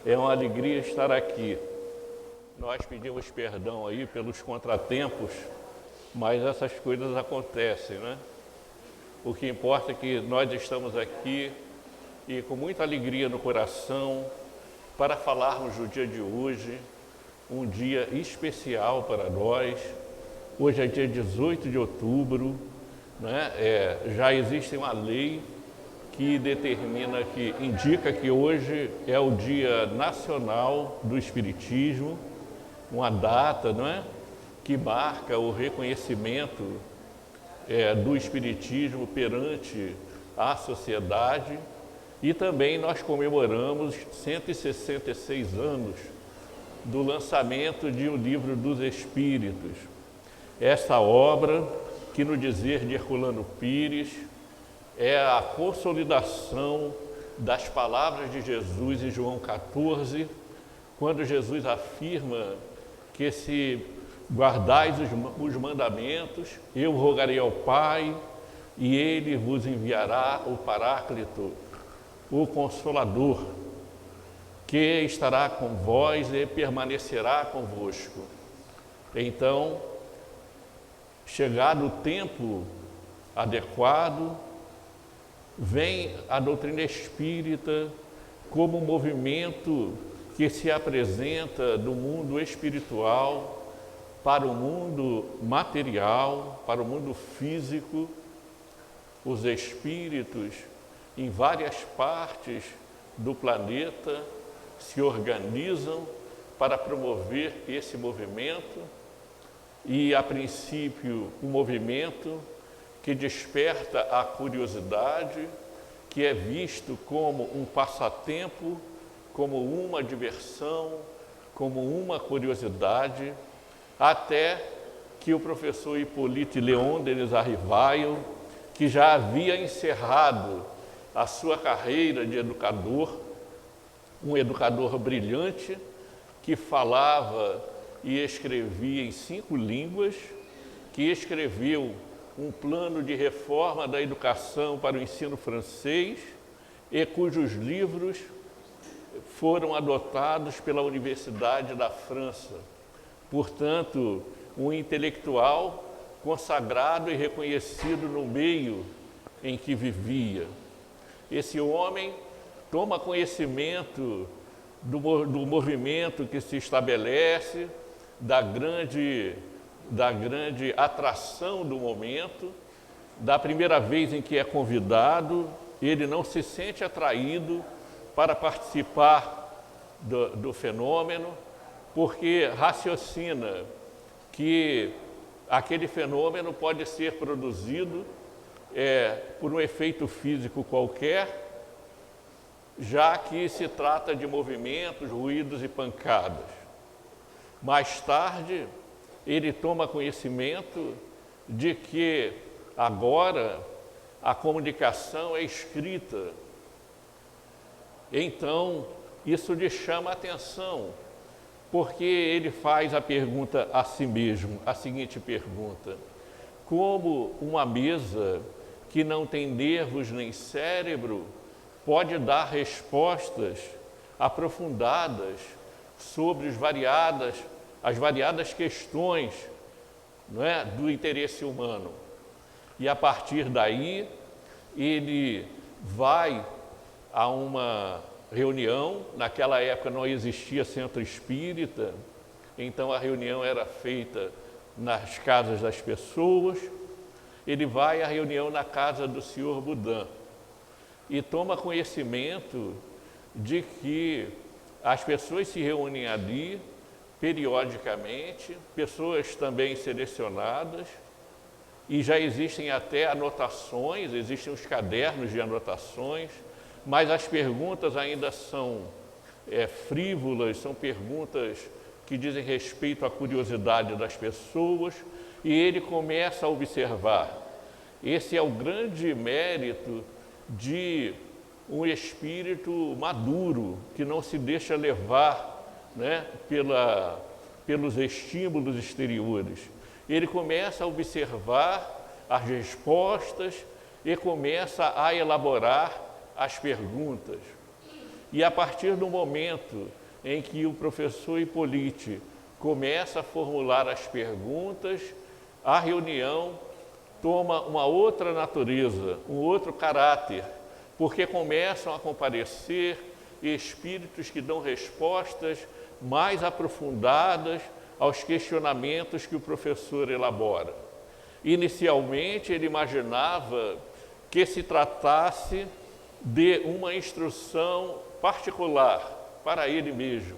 É uma alegria estar aqui. Nós pedimos perdão aí pelos contratempos, mas essas coisas acontecem, né? O que importa é que nós estamos aqui e com muita alegria no coração para falarmos do dia de hoje, um dia especial para nós. Hoje é dia 18 de outubro, né? Já existe uma lei que determina, que indica que hoje é o Dia Nacional do Espiritismo, uma data, não é? Que marca o reconhecimento do Espiritismo perante a sociedade, e também nós comemoramos 166 anos do lançamento de O Livro dos Espíritos. Esta obra, que no dizer de Herculano Pires, é a consolidação das palavras de Jesus em João 14, quando Jesus afirma que se guardais os mandamentos, eu rogarei ao Pai e Ele vos enviará o Paráclito, o Consolador, que estará com vós e permanecerá convosco. Então, chegado o tempo adequado, vem a doutrina espírita como um movimento que se apresenta do mundo espiritual para o mundo material, para o mundo físico. Os espíritos, em várias partes do planeta, se organizam para promover esse movimento, e, a princípio, um movimento que desperta a curiosidade, que é visto como um passatempo, como uma diversão, como uma curiosidade, até que o professor Hippolyte Léon Denis Arrivail, que já havia encerrado a sua carreira de educador, um educador brilhante, que falava e escrevia em 5 línguas, que escreveu um plano de reforma da educação para o ensino francês e cujos livros foram adotados pela Universidade da França. Portanto, um intelectual consagrado e reconhecido no meio em que vivia. Esse homem toma conhecimento do movimento que se estabelece, da grande atração do momento. Da primeira vez em que é convidado, ele não se sente atraído para participar do fenômeno, porque raciocina que aquele fenômeno pode ser produzido por um efeito físico qualquer, já que se trata de movimentos, ruídos e pancadas. Mais tarde, ele toma conhecimento de que agora a comunicação é escrita. Então, isso lhe chama a atenção, porque ele faz a pergunta a si mesmo, a seguinte pergunta: como uma mesa que não tem nervos nem cérebro pode dar respostas aprofundadas sobre as variadas questões, não é, do interesse humano? E a partir daí, ele vai a uma reunião. Naquela época não existia centro espírita, então a reunião era feita nas casas das pessoas. Ele vai à reunião na casa do Senhor Boudin e toma conhecimento de que as pessoas se reúnem ali periodicamente, pessoas também selecionadas, e já existem até anotações, existem os cadernos de anotações, mas as perguntas ainda são frívolas, são perguntas que dizem respeito à curiosidade das pessoas, e ele começa a observar. Esse é o grande mérito de um espírito maduro, que não se deixa levar, né, pelos estímulos exteriores. Ele começa a observar as respostas e começa a elaborar as perguntas. E a partir do momento em que o professor Hipólite começa a formular as perguntas, a reunião toma uma outra natureza, um outro caráter, porque começam a comparecer espíritos que dão respostas mais aprofundadas aos questionamentos que o professor elabora. Inicialmente, ele imaginava que se tratasse de uma instrução particular para ele mesmo.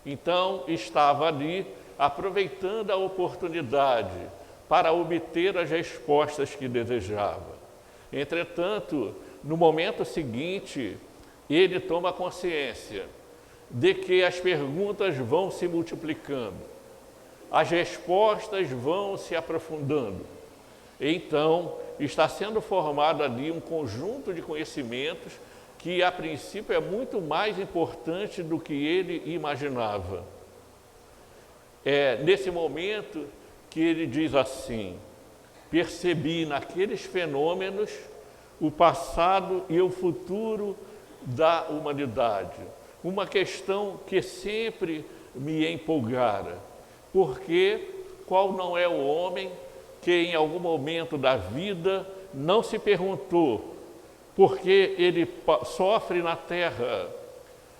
Então, estava ali aproveitando a oportunidade para obter as respostas que desejava. Entretanto, no momento seguinte, ele toma consciência de que as perguntas vão se multiplicando, as respostas vão se aprofundando. Então, está sendo formado ali um conjunto de conhecimentos que, a princípio, é muito mais importante do que ele imaginava. É nesse momento que ele diz assim: percebi naqueles fenômenos o passado e o futuro da humanidade. Uma questão que sempre me empolgara, porque qual não é o homem que em algum momento da vida não se perguntou por que ele sofre na terra,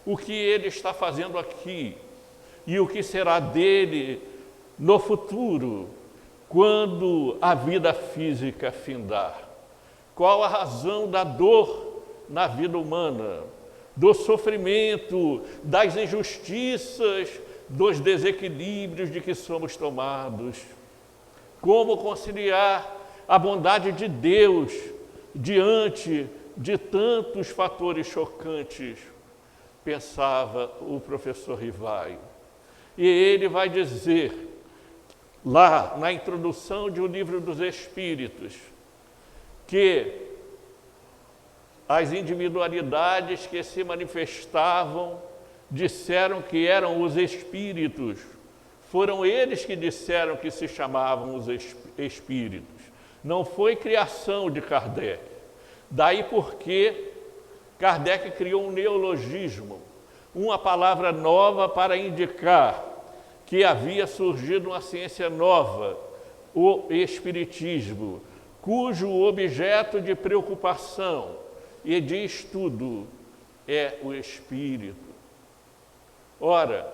o que ele está fazendo aqui e o que será dele no futuro, quando a vida física findar. Qual a razão da dor na vida humana, do sofrimento, das injustiças, dos desequilíbrios de que somos tomados? Como conciliar a bondade de Deus diante de tantos fatores chocantes? Pensava o professor Rivaio. E ele vai dizer, lá na introdução de O Livro dos Espíritos, que as individualidades que se manifestavam disseram que eram os espíritos. Foram eles que disseram que se chamavam os espíritos. Não foi criação de Kardec. Daí porque Kardec criou um neologismo, uma palavra nova para indicar que havia surgido uma ciência nova, o Espiritismo, cujo objeto de preocupação e de estudo é o espírito. Ora,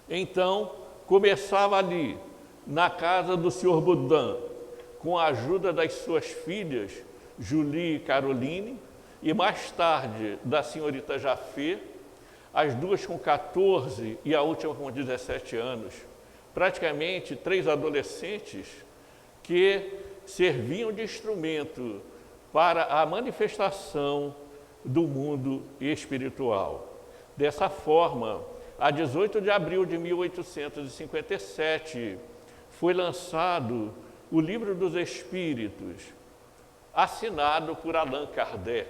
então, começava ali, na casa do Sr. Boudin, com a ajuda das suas filhas, Julie e Caroline, e mais tarde da senhorita Jafé, as duas com 14 e a última com 17 anos, praticamente 3 adolescentes que serviam de instrumento para a manifestação do mundo espiritual. Dessa forma, a 18 de abril de 1857, foi lançado o Livro dos Espíritos, assinado por Allan Kardec.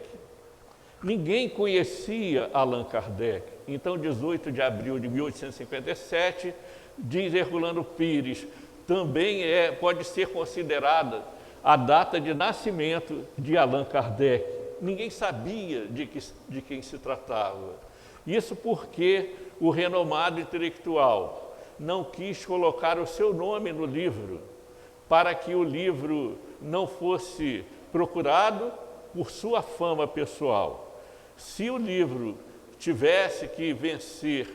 Ninguém conhecia Allan Kardec. Então, 18 de abril de 1857, diz Herculano Pires, também pode ser considerada a data de nascimento de Allan Kardec. Ninguém sabia de quem se tratava. Isso porque o renomado intelectual não quis colocar o seu nome no livro, para que o livro não fosse procurado por sua fama pessoal. Se o livro tivesse que vencer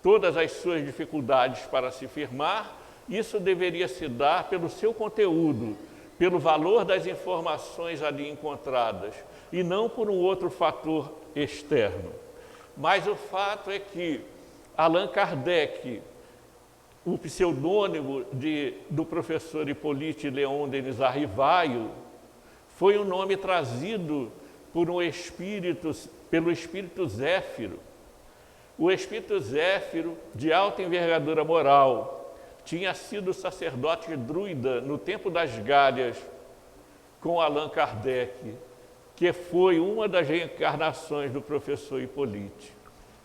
todas as suas dificuldades para se firmar, isso deveria se dar pelo seu conteúdo, pelo valor das informações ali encontradas, e não por um outro fator externo. Mas o fato é que Allan Kardec, o pseudônimo do professor Hipólite Léon Denis Rivaio, foi um nome trazido pelo espírito Zéfiro. O espírito Zéfiro, de alta envergadura moral, tinha sido sacerdote druida no tempo das Gálias com Allan Kardec, que foi uma das reencarnações do professor Hipólite.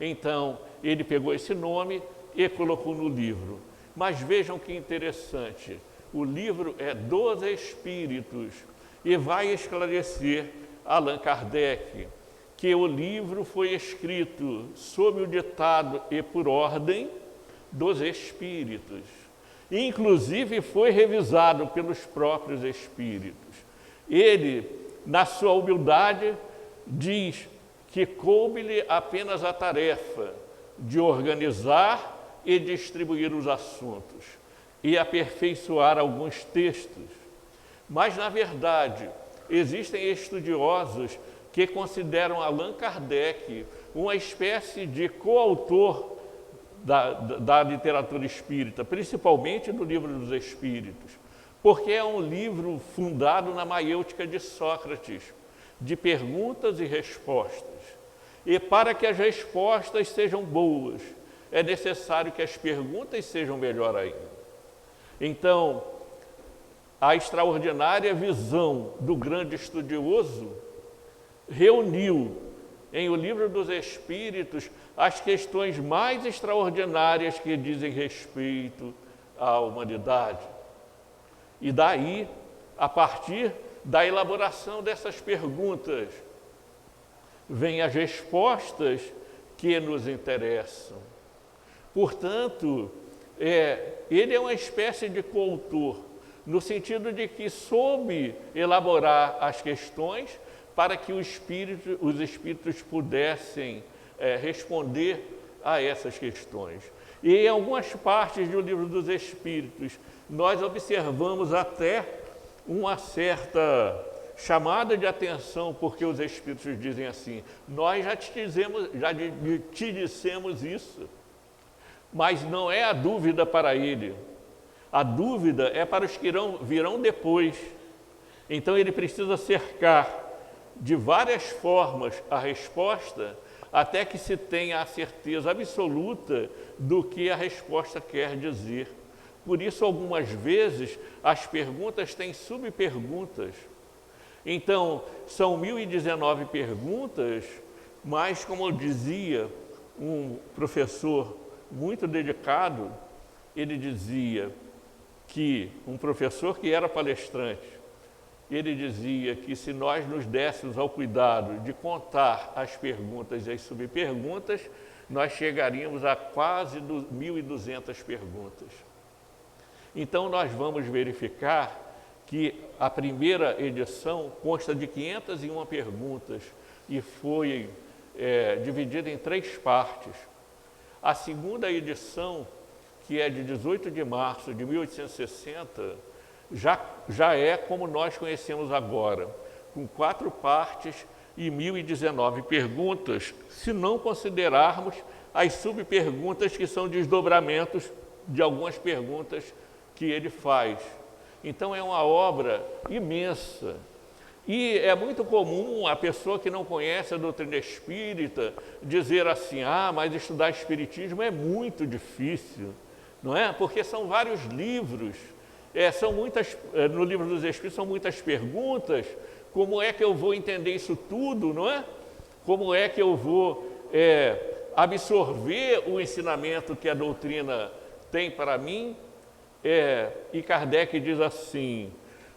Então, ele pegou esse nome e colocou no livro. Mas vejam que interessante, o livro é dos Espíritos e vai esclarecer Allan Kardec que o livro foi escrito sob o ditado e por ordem dos espíritos. Inclusive foi revisado pelos próprios espíritos. Ele, na sua humildade, diz que coube-lhe apenas a tarefa de organizar e distribuir os assuntos e aperfeiçoar alguns textos. Mas, na verdade, existem estudiosos que consideram Allan Kardec uma espécie de coautor da literatura espírita, principalmente do Livro dos Espíritos, porque é um livro fundado na maiêutica de Sócrates, de perguntas e respostas. E para que as respostas sejam boas, é necessário que as perguntas sejam melhor ainda. Então, a extraordinária visão do grande estudioso reuniu em O Livro dos Espíritos as questões mais extraordinárias que dizem respeito à humanidade. E daí, a partir da elaboração dessas perguntas, vêm as respostas que nos interessam. Portanto, ele é uma espécie de coautor, no sentido de que soube elaborar as questões para que os espíritos pudessem responder a essas questões. E em algumas partes do Livro dos Espíritos, nós observamos até uma certa chamada de atenção, porque os espíritos dizem assim: nós já te dissemos isso, mas não é a dúvida para ele. A dúvida é para os que virão depois. Então ele precisa cercar de várias formas a resposta, até que se tenha a certeza absoluta do que a resposta quer dizer. Por isso, algumas vezes, as perguntas têm subperguntas. Então, são 1019 perguntas, mas, como dizia um professor muito dedicado, ele dizia que, um professor que era palestrante, ele dizia que se nós nos dessemos ao cuidado de contar as perguntas e as subperguntas, nós chegaríamos a quase 1.200 perguntas. Então, nós vamos verificar que a primeira edição consta de 501 perguntas e foi dividida em 3 partes. A segunda edição, que é de 18 de março de 1860, já é como nós conhecemos agora, com 4 partes e 1019 perguntas, se não considerarmos as subperguntas que são desdobramentos de algumas perguntas que ele faz. Então é uma obra imensa. E é muito comum a pessoa que não conhece a doutrina espírita dizer assim: mas estudar espiritismo é muito difícil, não é? Porque são vários livros. No Livro dos Espíritos são muitas perguntas. Como é que eu vou entender isso tudo, não é? Como é que eu vou absorver o ensinamento que a doutrina tem para mim? E Kardec diz assim: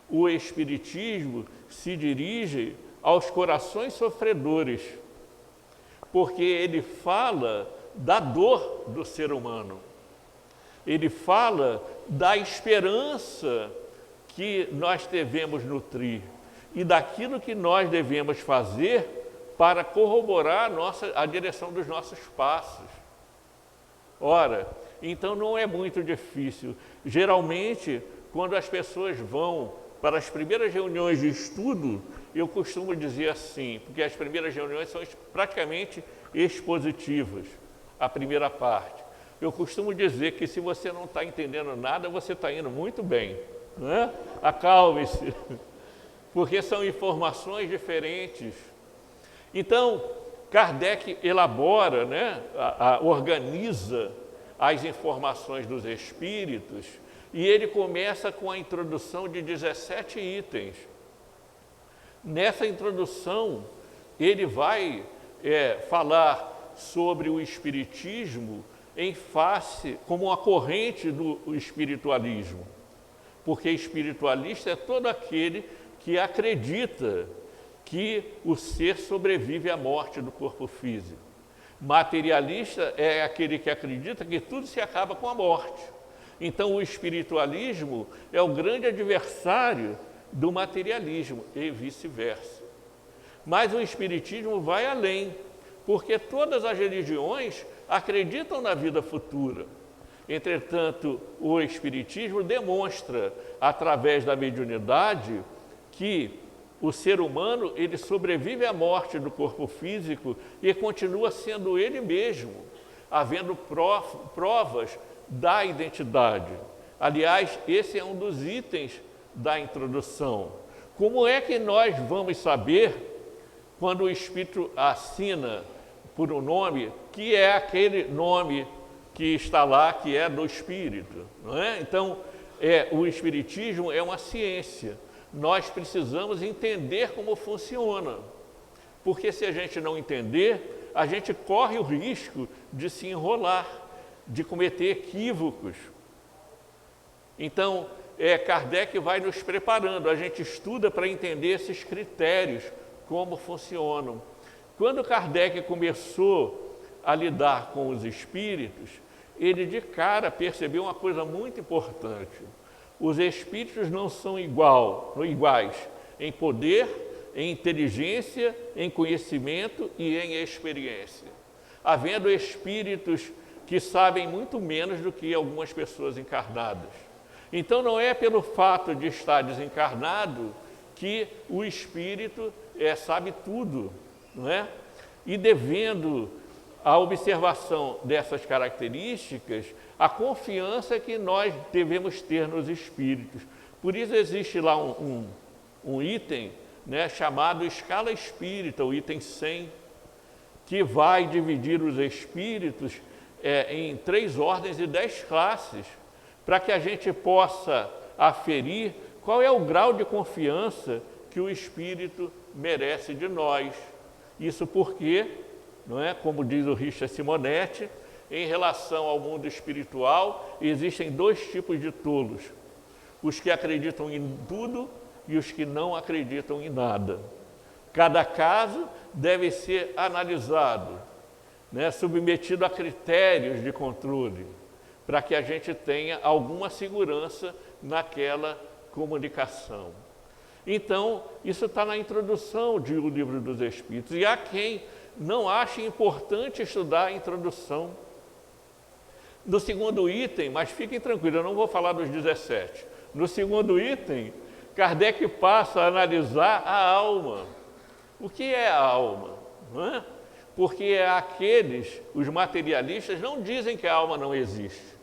o Espiritismo se dirige aos corações sofredores, porque ele fala da dor do ser humano. Ele fala da esperança que nós devemos nutrir e daquilo que nós devemos fazer para corroborar a direção dos nossos passos. Ora, então não é muito difícil. Geralmente, quando as pessoas vão para as primeiras reuniões de estudo, eu costumo dizer assim, porque as primeiras reuniões são praticamente expositivas, a primeira parte. Eu costumo dizer que se você não está entendendo nada, você está indo muito bem, não é? Acalme-se, porque são informações diferentes. Então, Kardec elabora, organiza as informações dos espíritos, e ele começa com a introdução de 17 itens. Nessa introdução, ele vai falar sobre o espiritismo como uma corrente do espiritualismo, porque espiritualista é todo aquele que acredita que o ser sobrevive à morte do corpo físico. Materialista é aquele que acredita que tudo se acaba com a morte. Então, o espiritualismo é o grande adversário do materialismo e vice-versa. Mas o espiritismo vai além, porque todas as religiões acreditam na vida futura. Entretanto, o espiritismo demonstra, através da mediunidade, que o ser humano ele sobrevive à morte do corpo físico e continua sendo ele mesmo, havendo provas da identidade. Aliás, esse é um dos itens da introdução. Como é que nós vamos saber quando o Espírito assina por um nome, que é aquele nome que está lá, que é do Espírito, não é? Então, o Espiritismo é uma ciência. Nós precisamos entender como funciona, porque se a gente não entender, a gente corre o risco de se enrolar, de cometer equívocos. Então, Kardec vai nos preparando, a gente estuda para entender esses critérios, como funcionam. Quando Kardec começou a lidar com os espíritos, ele de cara percebeu uma coisa muito importante. Os espíritos não são iguais em poder, em inteligência, em conhecimento e em experiência. Havendo espíritos que sabem muito menos do que algumas pessoas encarnadas. Então, não é pelo fato de estar desencarnado que o espírito sabe tudo, não é? E devendo a observação dessas características, a confiança que nós devemos ter nos espíritos. Por isso existe lá um item, né, chamado escala espírita, o item 100, que vai dividir os espíritos em 3 ordens e 10 classes, para que a gente possa aferir qual é o grau de confiança que o espírito merece de nós. Isso porque, não é, como diz o Richard Simonetti, em relação ao mundo espiritual, existem 2 tipos de tolos: os que acreditam em tudo e os que não acreditam em nada. Cada caso deve ser analisado, né, submetido a critérios de controle, para que a gente tenha alguma segurança naquela comunicação. Então, isso está na introdução do Livro dos Espíritos. E há quem não ache importante estudar a introdução. No segundo item, mas fiquem tranquilos, eu não vou falar dos 17. No segundo item, Kardec passa a analisar a alma. O que é a alma? Não é? Porque os materialistas não dizem que a alma não existe.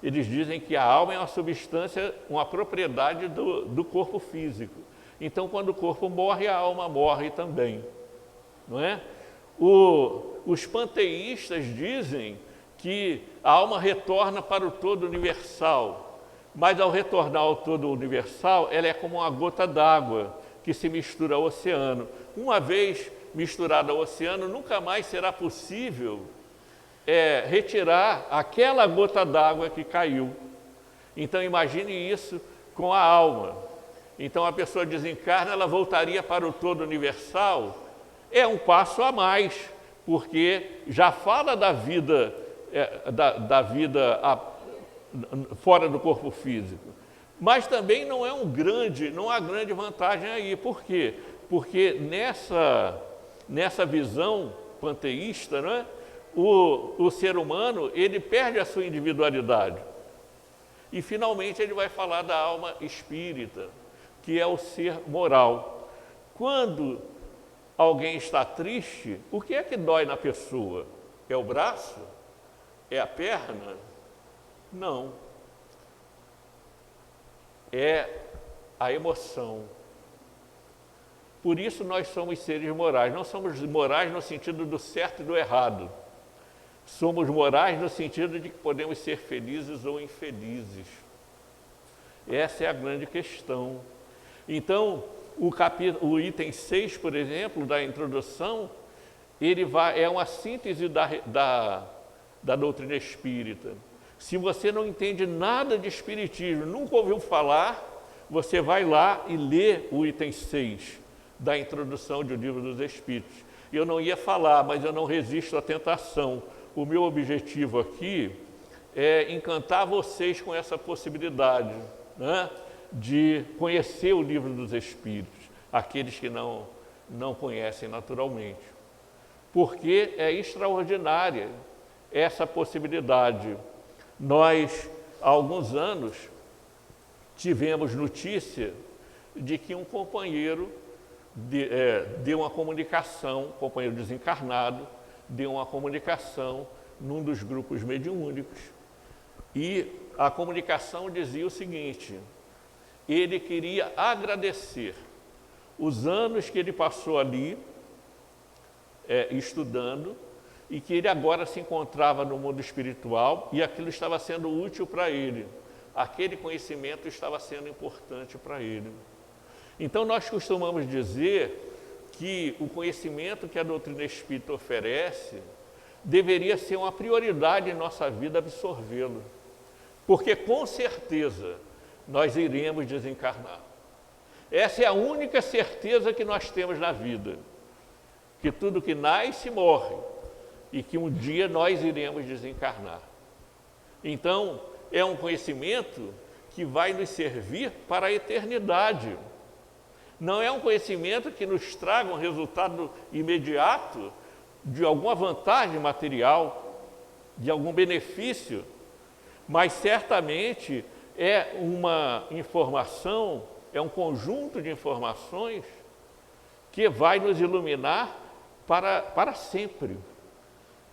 Eles dizem que a alma é uma substância, uma propriedade do corpo físico. Então, quando o corpo morre, a alma morre também, não é? Os panteístas dizem que a alma retorna para o todo universal, mas ao retornar ao todo universal, ela é como uma gota d'água que se mistura ao oceano. Uma vez misturada ao oceano, nunca mais será possível retirar aquela gota d'água que caiu. Então, imagine isso com a alma. Então, a pessoa desencarna, ela voltaria para o todo universal. É um passo a mais, porque já fala da vida, fora do corpo físico. Mas também não há grande vantagem aí. Por quê? Porque nessa visão panteísta, não é? O ser humano, ele perde a sua individualidade. E, finalmente, ele vai falar da alma espírita, que é o ser moral. Quando alguém está triste, o que é que dói na pessoa? É o braço? É a perna? Não. É a emoção. Por isso nós somos seres morais. Não somos morais no sentido do certo e do errado. Somos morais no sentido de que podemos ser felizes ou infelizes. Essa é a grande questão. Então, o item 6, por exemplo, da introdução, é uma síntese da doutrina espírita. Se você não entende nada de espiritismo, nunca ouviu falar, você vai lá e lê o item 6. da introdução de O Livro dos Espíritos. Eu não ia falar, mas eu não resisto à tentação. O meu objetivo aqui é encantar vocês com essa possibilidade, né, de conhecer o Livro dos Espíritos, aqueles que não conhecem naturalmente. Porque é extraordinária essa possibilidade. Nós, há alguns anos, tivemos notícia de que um companheiro deu uma comunicação, um companheiro desencarnado, deu uma comunicação num dos grupos mediúnicos. E a comunicação dizia o seguinte: ele queria agradecer os anos que ele passou ali estudando, e que ele agora se encontrava no mundo espiritual e aquilo estava sendo útil para ele. Aquele conhecimento estava sendo importante para ele. Então, nós costumamos dizer que o conhecimento que a doutrina espírita oferece deveria ser uma prioridade em nossa vida absorvê-lo. Porque, com certeza, nós iremos desencarnar. Essa é a única certeza que nós temos na vida. Que tudo que nasce morre e que um dia nós iremos desencarnar. Então, é um conhecimento que vai nos servir para a eternidade. Não é um conhecimento que nos traga um resultado imediato de alguma vantagem material, de algum benefício, mas certamente é uma informação, é um conjunto de informações que vai nos iluminar para sempre.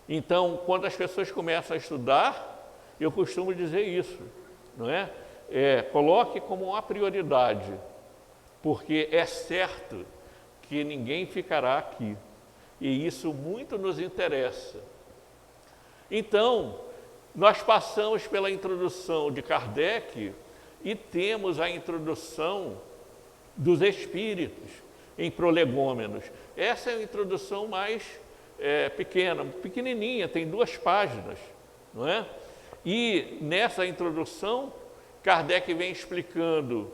Então, quando as pessoas começam a estudar, eu costumo dizer isso, não é? Coloque como uma prioridade, porque é certo que ninguém ficará aqui, e isso muito nos interessa. Então, nós passamos pela introdução de Kardec e temos a introdução dos Espíritos em Prolegômenos. Essa é a introdução mais pequenininha, tem 2 páginas, não é? E nessa introdução, Kardec vem explicando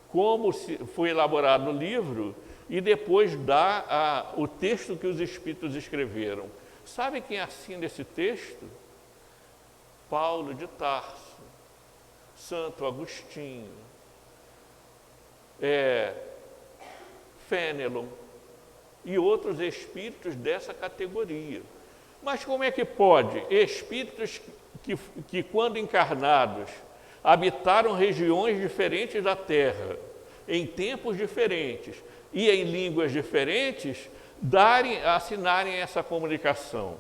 como foi elaborado o livro e depois dá o texto que os Espíritos escreveram. Sabe quem assina esse texto? Paulo de Tarso, Santo Agostinho, Fénelon e outros espíritos dessa categoria. Mas como é que pode? Espíritos que quando encarnados, habitaram regiões diferentes da Terra, em tempos diferentes e em línguas diferentes, assinarem essa comunicação.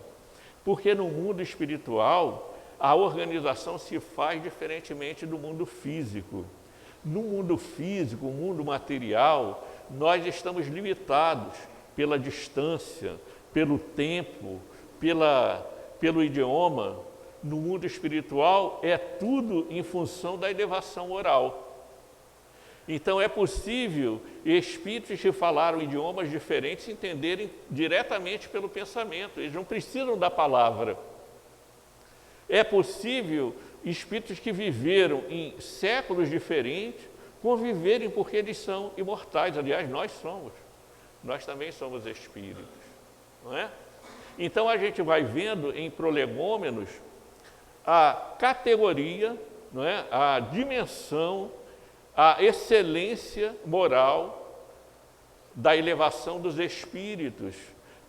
Porque no mundo espiritual, a organização se faz diferentemente do mundo físico. No mundo físico, o mundo material, nós estamos limitados pela distância, pelo tempo, pelo idioma. No mundo espiritual, é tudo em função da elevação oral. Então, é possível espíritos que falaram idiomas diferentes entenderem diretamente pelo pensamento. Eles não precisam da palavra. É possível espíritos que viveram em séculos diferentes conviverem porque eles são imortais. Aliás, nós somos. Nós também somos espíritos, não é? Então, a gente vai vendo em Prolegômenos a categoria, não é? A dimensão, a excelência moral da elevação dos espíritos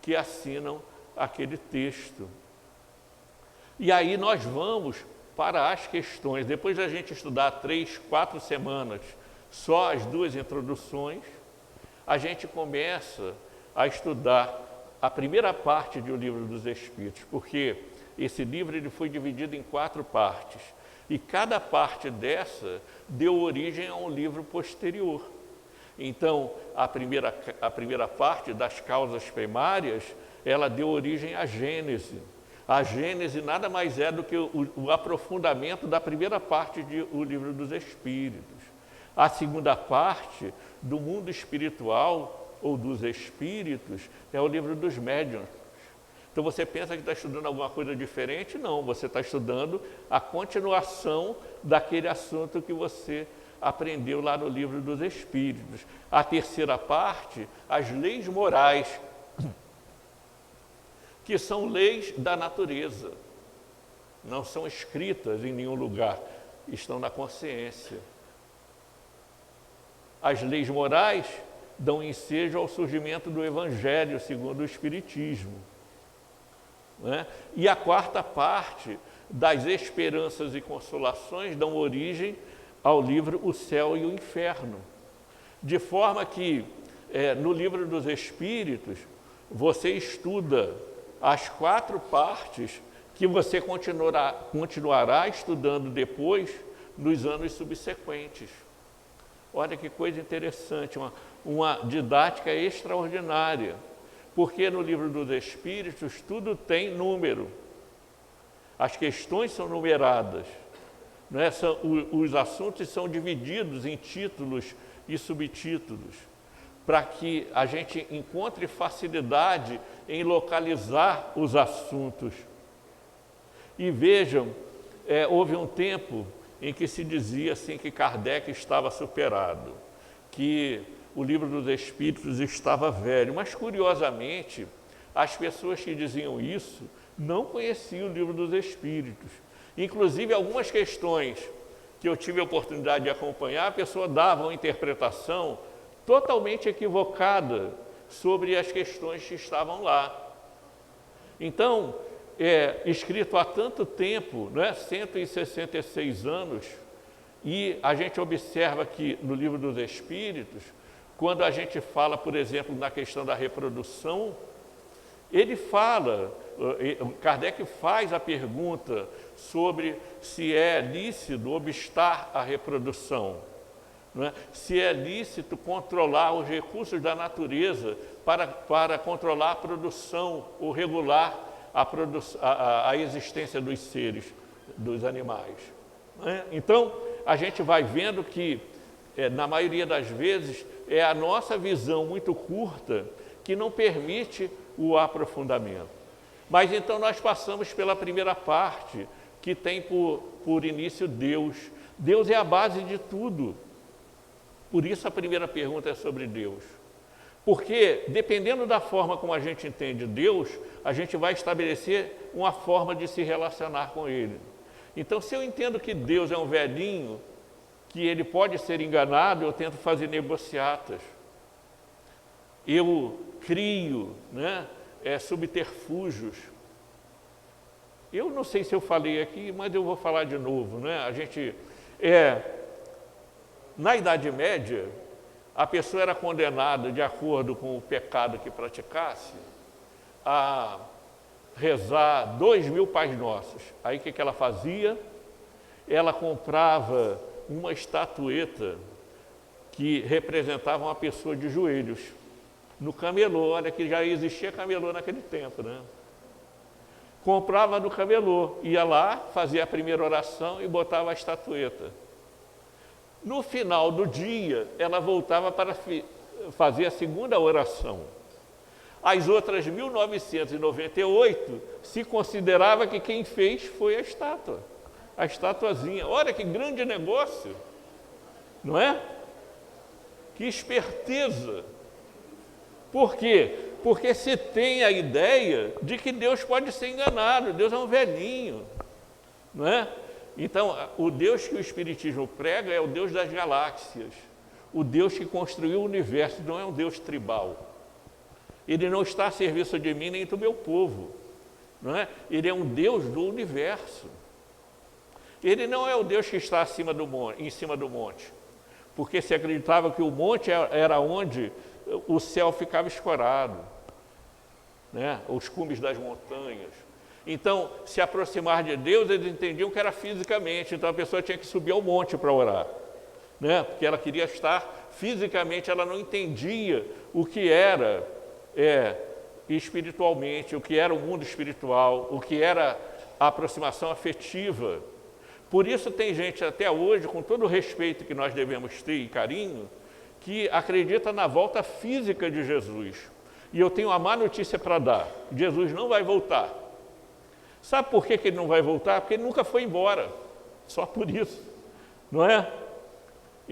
que assinam aquele texto. E aí nós vamos para as questões. Depois da gente estudar 3, 4 semanas só as 2 introduções, a gente começa a estudar a primeira parte do Livro dos Espíritos, porque esse livro ele foi dividido em 4 partes, e cada parte dessa deu origem a um livro posterior. Então, a primeira parte das causas primárias, ela deu origem à Gênese. A Gênese nada mais é do que o aprofundamento da primeira parte do Livro dos Espíritos. A segunda parte, do mundo espiritual ou dos espíritos, é o Livro dos Médiuns. Então, você pensa que está estudando alguma coisa diferente? Não, você está estudando a continuação daquele assunto que você aprendeu lá no Livro dos Espíritos. A terceira parte, as leis morais, que são leis da natureza, não são escritas em nenhum lugar, estão na consciência. As leis morais dão ensejo ao surgimento do Evangelho segundo o Espiritismo, né? E a quarta parte, das esperanças e consolações, dão origem ao livro O Céu e o Inferno. De forma que, no Livro dos Espíritos, você estuda as 4 partes que você continuará estudando depois, nos anos subsequentes. Olha que coisa interessante, uma didática extraordinária, porque no Livro dos Espíritos tudo tem número, as questões são numeradas, né? Os assuntos são divididos em títulos e subtítulos, para que a gente encontre facilidade em localizar os assuntos. E vejam, houve um tempo em que se dizia assim que Kardec estava superado, que o Livro dos Espíritos estava velho, mas curiosamente, as pessoas que diziam isso não conheciam o Livro dos Espíritos. Inclusive, algumas questões que eu tive a oportunidade de acompanhar, a pessoa dava uma interpretação totalmente equivocada sobre as questões que estavam lá. Então, escrito há tanto tempo, né, 166 anos, e a gente observa que no Livro dos Espíritos, quando a gente fala, por exemplo, na questão da reprodução, ele fala, Kardec faz a pergunta sobre se é lícito obstar a reprodução, não é? Se é lícito controlar os recursos da natureza para controlar a produção ou regular a existência dos seres, dos animais. Não é? Então, a gente vai vendo que, na maioria das vezes, é a nossa visão muito curta que não permite o aprofundamento. Mas então nós passamos pela primeira parte, que tem por início Deus. Deus é a base de tudo. Por isso a primeira pergunta é sobre Deus. Porque, dependendo da forma como a gente entende Deus, a gente vai estabelecer uma forma de se relacionar com Ele. Então, se eu entendo que Deus é um velhinho, que ele pode ser enganado, eu tento fazer negociatas. Eu crio, né, subterfúgios. Eu não sei se eu falei aqui, mas eu vou falar de novo, né? A gente, na Idade Média, a pessoa era condenada, de acordo com o pecado que praticasse, a rezar 2000 Pais Nossos. Aí o que ela fazia? Ela comprava uma estatueta que representava uma pessoa de joelhos no camelô. Olha que já existia camelô naquele tempo, né? Comprava no camelô, ia lá, fazia a primeira oração e botava a estatueta. No final do dia, ela voltava para fazer a segunda oração. As outras 1998, se considerava que quem fez foi a estátua, a estatuazinha. Olha que grande negócio, não é? Que esperteza. Por quê? Porque se tem a ideia de que Deus pode ser enganado, Deus é um velhinho, não é? Então, o Deus que o Espiritismo prega é o Deus das galáxias, o Deus que construiu o universo, não é um Deus tribal. Ele não está a serviço de mim nem do meu povo, não é? Ele é um Deus do universo. Ele não é o Deus que está em cima do monte, porque se acreditava que o monte era onde o céu ficava escorado, né? Os cumes das montanhas. Então, se aproximar de Deus, eles entendiam que era fisicamente, então a pessoa tinha que subir ao monte para orar, né? Porque ela queria estar fisicamente, ela não entendia o que era espiritualmente, o que era o mundo espiritual, o que era a aproximação afetiva. Por isso tem gente até hoje, com todo o respeito que nós devemos ter e carinho, que acredita na volta física de Jesus. E eu tenho uma má notícia para dar: Jesus não vai voltar. Sabe por que ele não vai voltar? Porque ele nunca foi embora, só por isso, não é?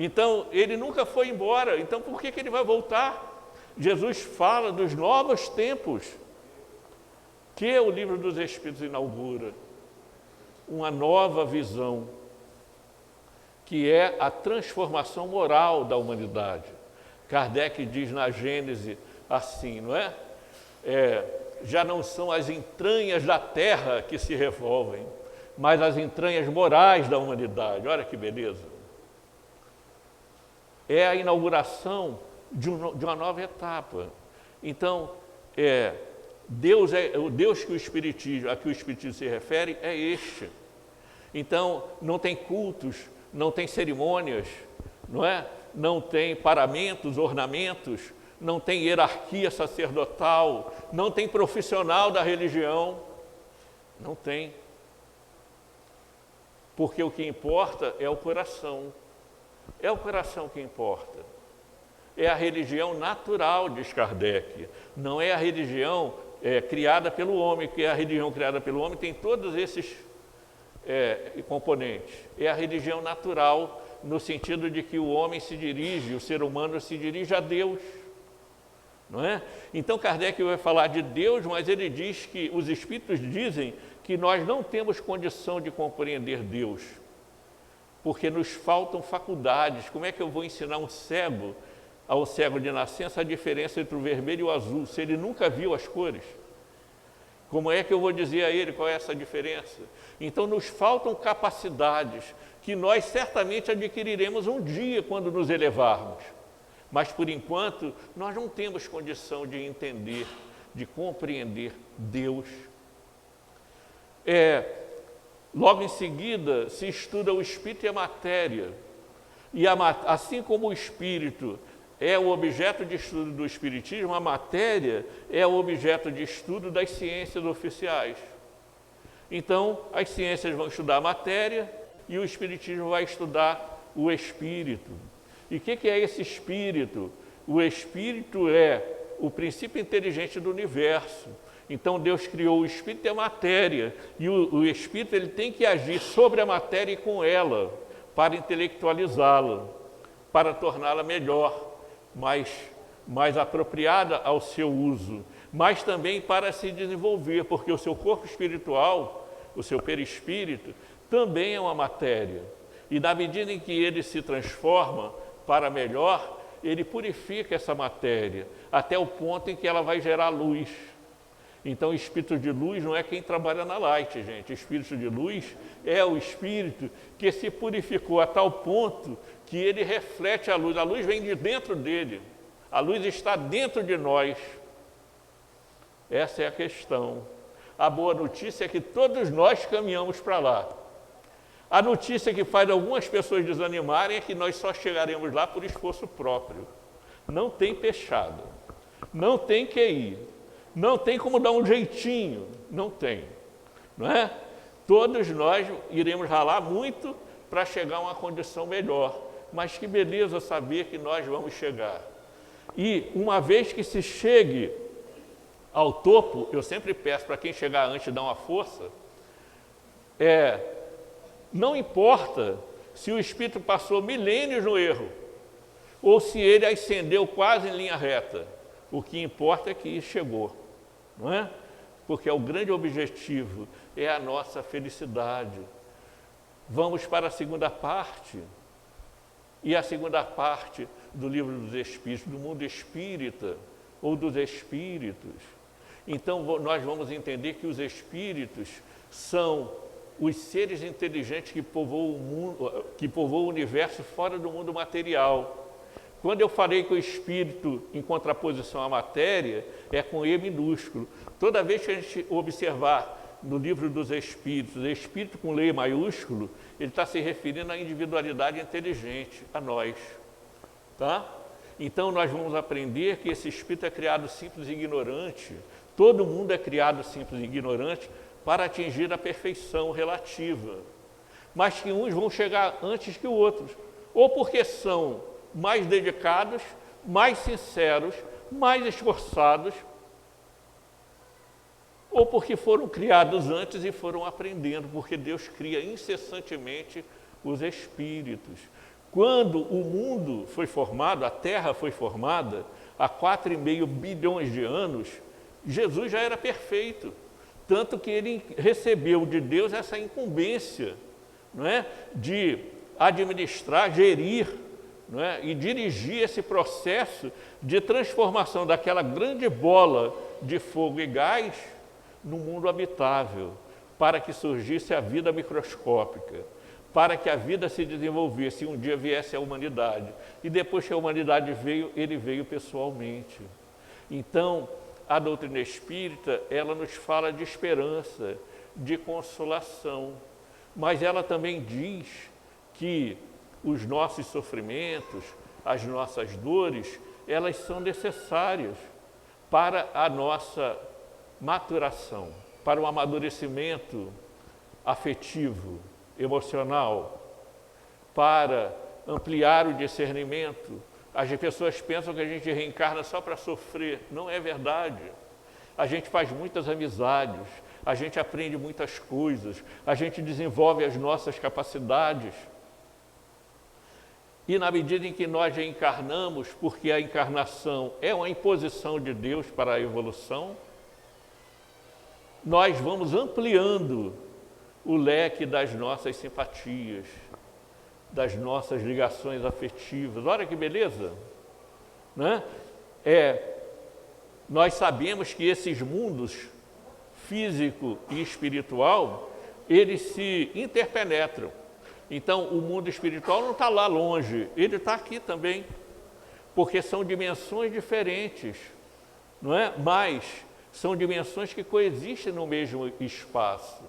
Então, ele nunca foi embora. Então, por que ele vai voltar? Jesus fala dos novos tempos que o Livro dos Espíritos inaugura. Uma nova visão, que é a transformação moral da humanidade. Kardec diz na Gênese assim, não é? Já não são as entranhas da terra que se revolvem, mas as entranhas morais da humanidade. Olha que beleza! É a inauguração de uma nova etapa. Então, o Deus que o Espiritismo, a que o Espiritismo se refere, é este. Então, não tem cultos, não tem cerimônias, não é? Não tem paramentos, ornamentos, não tem hierarquia sacerdotal, não tem profissional da religião, não tem. Porque o que importa é o coração. É o coração que importa. É a religião natural, diz Kardec. Não é a religião criada pelo homem, porque a religião criada pelo homem tem todos esses componentes. É a religião natural, no sentido de que o homem se dirige, o ser humano se dirige a Deus. Não é? Então Kardec vai falar de Deus, mas ele diz que os Espíritos dizem que nós não temos condição de compreender Deus, porque nos faltam faculdades. Como é que eu vou ensinar ao cego de nascença a diferença entre o vermelho e o azul, se ele nunca viu as cores? Como é que eu vou dizer a ele qual é essa diferença? Então nos faltam capacidades que nós certamente adquiriremos um dia quando nos elevarmos. Mas por enquanto nós não temos condição de entender, de compreender Deus. Logo em seguida se estuda o espírito e a matéria. E assim como o espírito é o objeto de estudo do espiritismo, a matéria é o objeto de estudo das ciências oficiais. Então, as ciências vão estudar a matéria e o espiritismo vai estudar o espírito. E o que é esse espírito? O espírito é o princípio inteligente do universo. Então, Deus criou o espírito e a matéria, e o espírito ele tem que agir sobre a matéria e com ela, para intelectualizá-la, para torná-la melhor, mais apropriada ao seu uso, mas também para se desenvolver, porque o seu corpo espiritual, o seu perispírito, também é uma matéria. E na medida em que ele se transforma para melhor, ele purifica essa matéria, até o ponto em que ela vai gerar luz. Então, o espírito de luz não é quem trabalha na Light, gente. O espírito de luz é o espírito que se purificou a tal ponto que ele reflete a luz vem de dentro dele, a luz está dentro de nós. Essa é a questão. A boa notícia é que todos nós caminhamos para lá. A notícia que faz algumas pessoas desanimarem é que nós só chegaremos lá por esforço próprio. Não tem pechado, não tem QI, não tem como dar um jeitinho, não tem, não é? Todos nós iremos ralar muito para chegar a uma condição melhor, mas que beleza saber que nós vamos chegar. E uma vez que se chegue ao topo, eu sempre peço para quem chegar antes dar uma força, não importa se o espírito passou milênios no erro, ou se ele ascendeu quase em linha reta, o que importa é que chegou, não é? Porque o grande objetivo é a nossa felicidade. Vamos para a segunda parte, e a segunda parte do Livro dos Espíritos, do mundo espírita, ou dos espíritos. Então, nós vamos entender que os espíritos são os seres inteligentes que povoam o mundo, que povoam o universo fora do mundo material. Quando eu falei que o espírito, em contraposição à matéria, é com E minúsculo. Toda vez que a gente observar no Livro dos Espíritos, espírito com letra maiúsculo, ele está se referindo à individualidade inteligente, a nós. Tá? Então, nós vamos aprender que esse espírito é criado simples e ignorante. Todo mundo é criado simples e ignorante para atingir a perfeição relativa. Mas que uns vão chegar antes que outros, ou porque são mais dedicados, mais sinceros, mais esforçados, ou porque foram criados antes e foram aprendendo, porque Deus cria incessantemente os espíritos. Quando o mundo foi formado, a Terra foi formada, há 4,5 bilhões de anos, Jesus já era perfeito. Tanto que ele recebeu de Deus essa incumbência, não é? De administrar, gerir, não é? E dirigir esse processo de transformação daquela grande bola de fogo e gás no mundo habitável, para que surgisse a vida microscópica, para que a vida se desenvolvesse e um dia viesse a humanidade. E depois que a humanidade veio, ele veio pessoalmente. Então, a doutrina espírita, ela nos fala de esperança, de consolação, mas ela também diz que os nossos sofrimentos, as nossas dores, elas são necessárias para a nossa maturação, para o amadurecimento afetivo, emocional, para ampliar o discernimento. As pessoas pensam que a gente reencarna só para sofrer. Não é verdade. A gente faz muitas amizades, a gente aprende muitas coisas, a gente desenvolve as nossas capacidades. E na medida em que nós reencarnamos, porque a encarnação é uma imposição de Deus para a evolução, nós vamos ampliando o leque das nossas simpatias, das nossas ligações afetivas. Olha que beleza, né? Nós sabemos que esses mundos, físico e espiritual, eles se interpenetram. Então, o mundo espiritual não está lá longe, ele está aqui também, porque são dimensões diferentes, não é? Mas são dimensões que coexistem no mesmo espaço.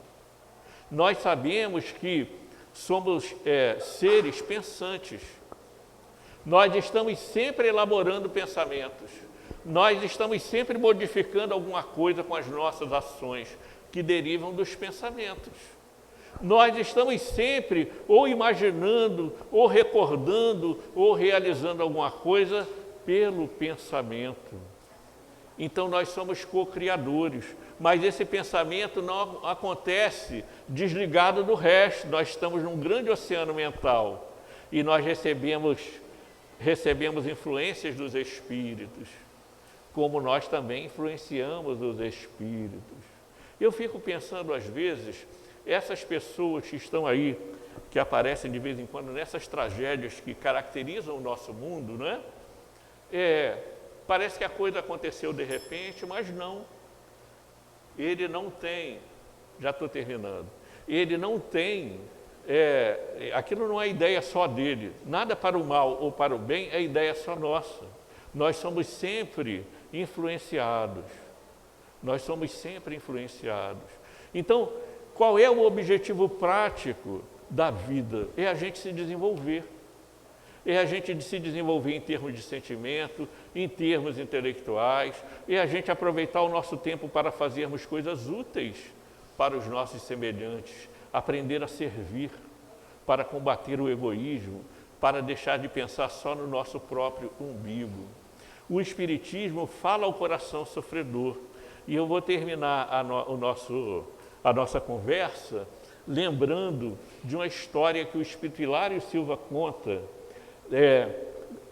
Nós sabemos que somos seres pensantes. Nós estamos sempre elaborando pensamentos. Nós estamos sempre modificando alguma coisa com as nossas ações que derivam dos pensamentos. Nós estamos sempre ou imaginando, ou recordando, ou realizando alguma coisa pelo pensamento. Então nós somos co-criadores, mas esse pensamento não acontece desligado do resto. Nós estamos num grande oceano mental e nós recebemos influências dos espíritos, como nós também influenciamos os espíritos. Eu fico pensando às vezes, essas pessoas que estão aí, que aparecem de vez em quando nessas tragédias que caracterizam o nosso mundo, não é? Parece que a coisa aconteceu de repente, mas não. Ele não tem, já estou terminando, ele não tem, aquilo não é ideia só dele, nada para o mal ou para o bem é ideia só nossa. Nós somos sempre influenciados, nós somos sempre influenciados. Então, qual é o objetivo prático da vida? É a gente se desenvolver. É a gente se desenvolver em termos de sentimento, em termos intelectuais, é a gente aproveitar o nosso tempo para fazermos coisas úteis para os nossos semelhantes, aprender a servir, para combater o egoísmo, para deixar de pensar só no nosso próprio umbigo. O Espiritismo fala ao coração sofredor. E eu vou terminar a nossa conversa lembrando de uma história que o Espírito Hilário Silva conta,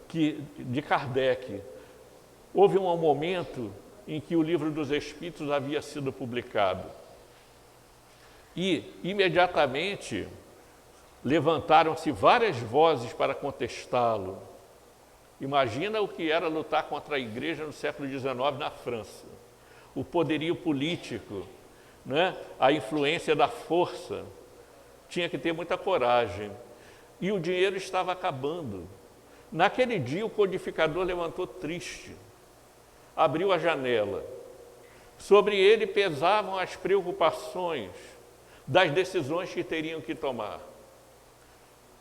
de Kardec. Houve um momento em que o Livro dos Espíritos havia sido publicado e imediatamente levantaram-se várias vozes para contestá-lo. Imagina o que era lutar contra a igreja no século XIX na França. O poderio político, né? A influência da força, tinha que ter muita coragem. E o dinheiro estava acabando. Naquele dia o codificador levantou triste, abriu a janela. Sobre ele pesavam as preocupações das decisões que teriam que tomar.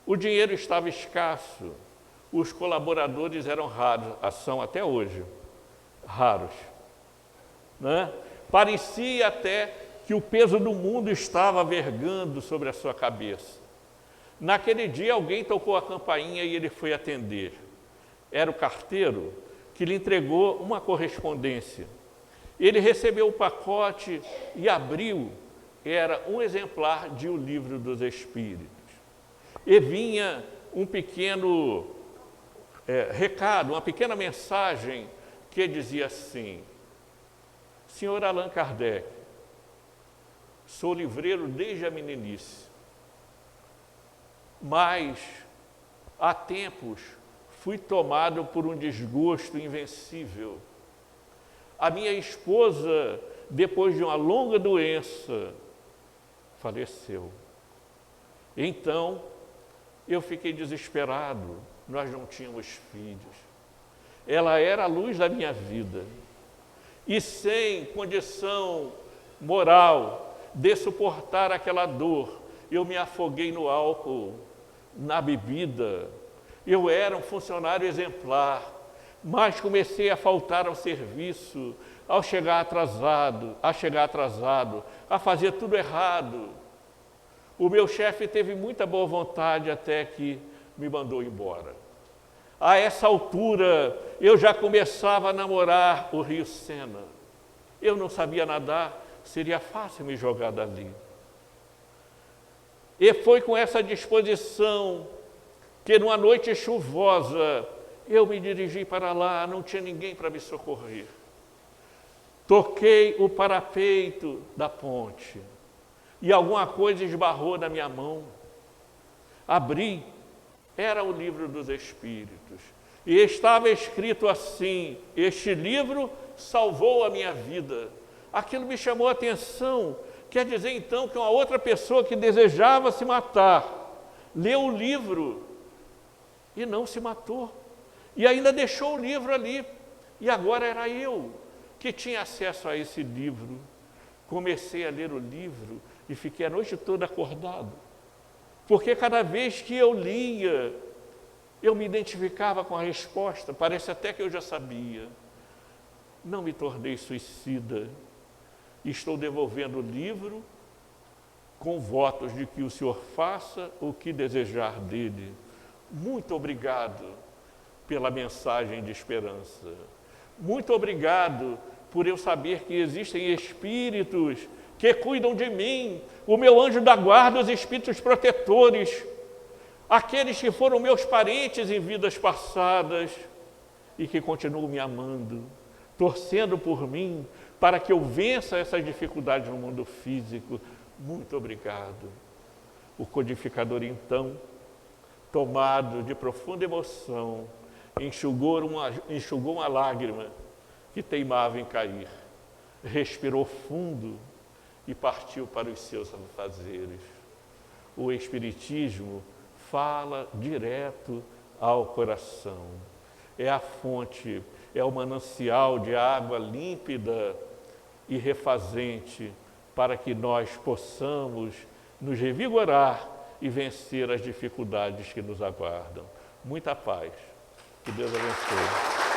O dinheiro estava escasso, os colaboradores eram raros, são até hoje raros, né? Parecia até que o peso do mundo estava vergando sobre a sua cabeça. Naquele dia alguém tocou a campainha e ele foi atender. Era o carteiro que lhe entregou uma correspondência. Ele recebeu o pacote e abriu, era um exemplar de O Livro dos Espíritos. E vinha um pequeno recado, uma pequena mensagem que dizia assim: Senhor Allan Kardec, sou livreiro desde a meninice, mas há tempos fui tomado por um desgosto invencível. A minha esposa, depois de uma longa doença, faleceu. Então, eu fiquei desesperado, nós não tínhamos filhos. Ela era a luz da minha vida. E sem condição moral de suportar aquela dor, eu me afoguei no álcool, na bebida. Eu era um funcionário exemplar, mas comecei a faltar ao serviço, a chegar atrasado, a fazer tudo errado. O meu chefe teve muita boa vontade até que me mandou embora. A essa altura, eu já começava a namorar o Rio Sena. Eu não sabia nadar, seria fácil me jogar dali. E foi com essa disposição que, numa noite chuvosa, eu me dirigi para lá, não tinha ninguém para me socorrer. Toquei o parapeito da ponte e alguma coisa esbarrou na minha mão. Abri, era o Livro dos Espíritos. E estava escrito assim: este livro salvou a minha vida. Aquilo me chamou a atenção. Quer dizer então que uma outra pessoa que desejava se matar, leu o livro e não se matou. E ainda deixou o livro ali. E agora era eu que tinha acesso a esse livro. Comecei a ler o livro e fiquei a noite toda acordado. Porque cada vez que eu lia, eu me identificava com a resposta, parece até que eu já sabia. Não me tornei suicida. Estou devolvendo o livro com votos de que o Senhor faça o que desejar dele. Muito obrigado pela mensagem de esperança. Muito obrigado por eu saber que existem espíritos que cuidam de mim, o meu anjo da guarda, os espíritos protetores, aqueles que foram meus parentes em vidas passadas e que continuam me amando, torcendo por mim para que eu vença essas dificuldades no mundo físico. Muito obrigado. O codificador, então, tomado de profunda emoção, enxugou uma lágrima que teimava em cair, respirou fundo e partiu para os seus afazeres. O Espiritismo fala direto ao coração. É a fonte, é o manancial de água límpida e refazente para que nós possamos nos revigorar e vencer as dificuldades que nos aguardam. Muita paz. Que Deus abençoe.